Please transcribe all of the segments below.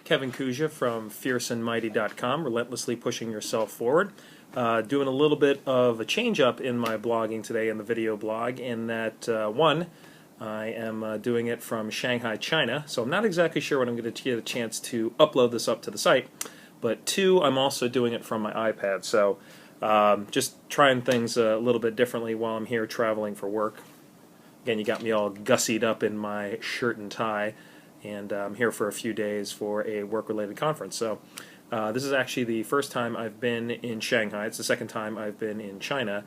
Kevin Kuzia from fierceandmighty.com, relentlessly pushing yourself forward. Doing a little bit of a change-up in my blogging today in the video blog, in that, one, I am doing it from Shanghai, China, so I'm not exactly sure when I'm going to get a chance to upload this up to the site, but two, I'm also doing it from my iPad, so just trying things a little bit differently while I'm here traveling for work. Again, you got me all gussied up in my shirt and tie, and I'm here for a few days for a work-related conference. So this is actually the first time I've been in Shanghai. It's the second time I've been in China,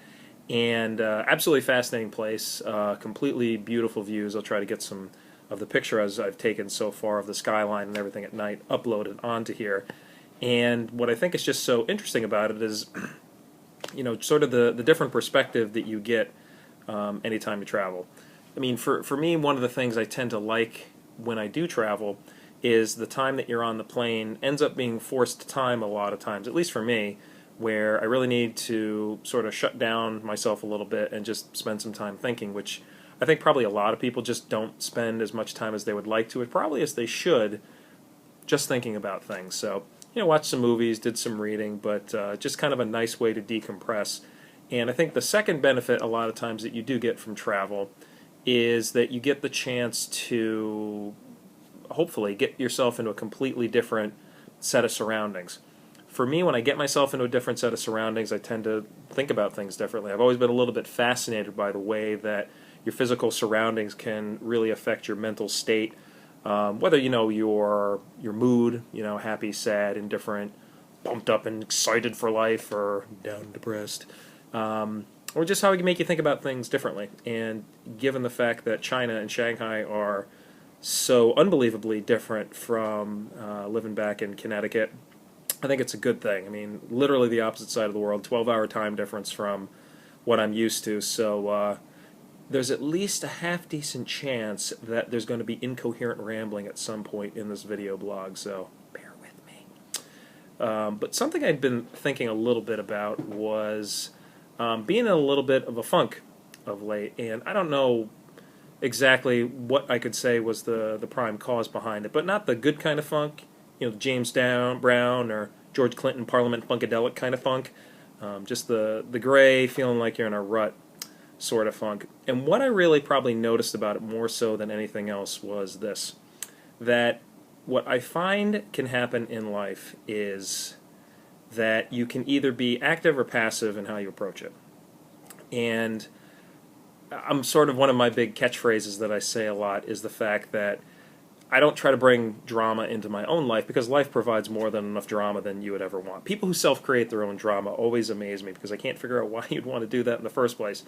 and absolutely fascinating place, completely beautiful views. I'll try to get some of the pictures I've taken so far of the skyline and everything at night uploaded onto here. And what I think is just so interesting about it is, you know, sort of the different perspective that you get anytime you travel. I mean, for me, one of the things I tend to like when I do travel is the time that you're on the plane ends up being forced time a lot of times, at least for me, where I really need to sort of shut down myself a little bit and just spend some time thinking, which I think probably a lot of people just don't spend as much time as they would like to, and probably as they should, just thinking about things. So, you know, watched some movies, did some reading, but just kind of a nice way to decompress. And I think the second benefit a lot of times that you do get from travel is that you get the chance to hopefully get yourself into a completely different set of surroundings. For me, when I get myself into a different set of surroundings, I tend to think about things differently. I've always been a little bit fascinated by the way that your physical surroundings can really affect your mental state, whether, you know, your mood, you know, happy, sad, indifferent, pumped up and excited for life, or down and depressed, or just how it can make you think about things differently. And given the fact that China and Shanghai are so unbelievably different from living back in Connecticut, I think it's a good thing. I mean, literally the opposite side of the world, 12-hour time difference from what I'm used to, so there's at least a half-decent chance that there's going to be incoherent rambling at some point in this video blog, so bear with me. But something I'd been thinking a little bit about was being in a little bit of a funk of late, and I don't know exactly what I could say was the prime cause behind it, but not the good kind of funk, you know, James Brown or George Clinton Parliament Funkadelic kind of funk, just the gray, feeling like you're in a rut sort of funk. And what I really probably noticed about it more so than anything else was this, that what I find can happen in life is that you can either be active or passive in how you approach it. And I'm sort of, one of my big catchphrases that I say a lot is the fact that I don't try to bring drama into my own life, because life provides more than enough drama than you would ever want. People who self-create their own drama always amaze me, because I can't figure out why you'd want to do that in the first place.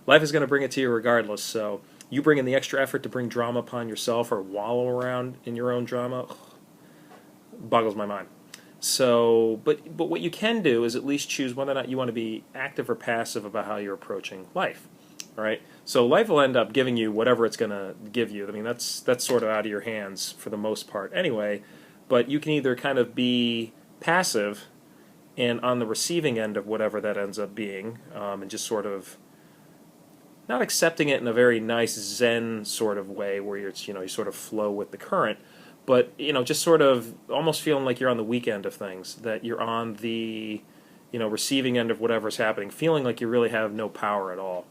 Life is going to bring it to you regardless, so you bring in the extra effort to bring drama upon yourself or wallow around in your own drama, boggles my mind. So, but what you can do is at least choose whether or not you want to be active or passive about how you're approaching life. All right? So life will end up giving you whatever it's going to give you. I mean, that's sort of out of your hands for the most part anyway, but you can either kind of be passive and on the receiving end of whatever that ends up being, and just sort of not accepting it in a very nice Zen sort of way where you're, you know, you sort of flow with the current, but, you know, just sort of almost feeling like you're on the weak end of things, that you're on the, you know, receiving end of whatever's happening, feeling like you really have no power at all,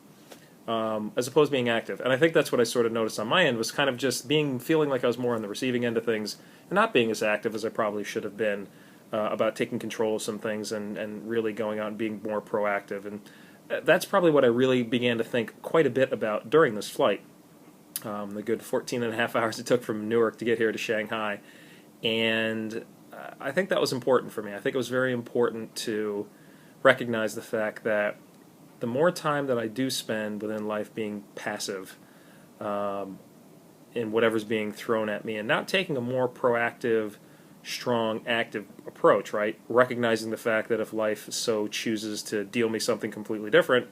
as opposed to being active. And I think that's what I sort of noticed on my end, was kind of just feeling like I was more on the receiving end of things and not being as active as I probably should have been about taking control of some things and really going out and being more proactive. And that's probably what I really began to think quite a bit about during this flight, the good 14 and a half hours it took from Newark to get here to Shanghai. And I think that was important for me. I think it was very important to recognize the fact that the more time that I do spend within life being passive in whatever's being thrown at me, and not taking a more proactive, strong, active approach, right? Recognizing the fact that if life so chooses to deal me something completely different,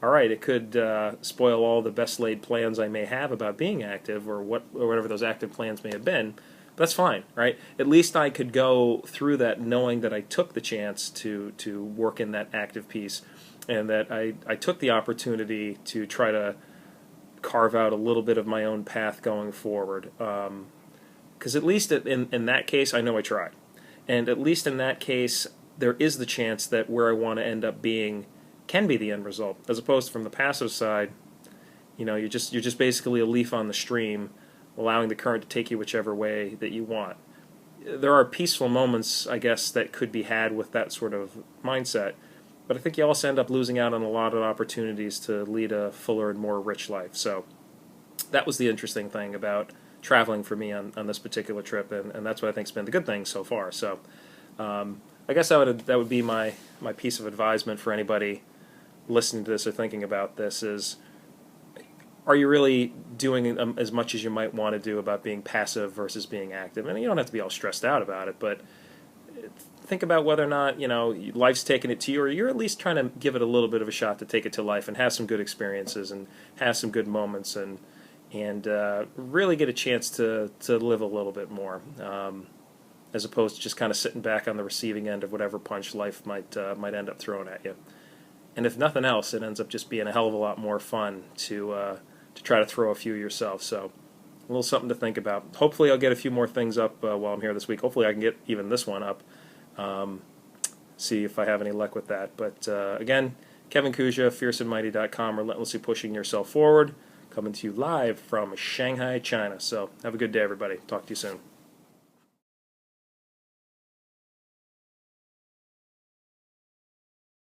all right, it could spoil all the best laid plans I may have about being active, or whatever those active plans may have been. But that's fine, right? At least I could go through that knowing that I took the chance to work in that active piece, and that I took the opportunity to try to carve out a little bit of my own path going forward. Because at least in that case, I know I tried. And at least in that case, there is the chance that where I want to end up being can be the end result, as opposed to from the passive side. You're just basically a leaf on the stream, allowing the current to take you whichever way that you want. There are peaceful moments, I guess, that could be had with that sort of mindset, but I think you also end up losing out on a lot of opportunities to lead a fuller and more rich life. So that was the interesting thing about traveling for me on this particular trip, and that's what I think's been the good thing so far. So I guess that would be my piece of advisement for anybody listening to this or thinking about this is, are you really doing as much as you might want to do about being passive versus being active? And you don't have to be all stressed out about it, but think about whether or not life's taking it to you, or you're at least trying to give it a little bit of a shot to take it to life and have some good experiences and have some good moments and really get a chance to live a little bit more, as opposed to just kind of sitting back on the receiving end of whatever punch life might end up throwing at you. And if nothing else, it ends up just being a hell of a lot more fun to try to throw a few yourself. So a little something to think about. Hopefully I'll get a few more things up while I'm here this week. Hopefully I can get even this one up. See if I have any luck with that. But again, Kevin Kuzia, fierceandmighty.com, relentlessly pushing yourself forward, coming to you live from Shanghai, China. So have a good day, everybody. Talk to you soon.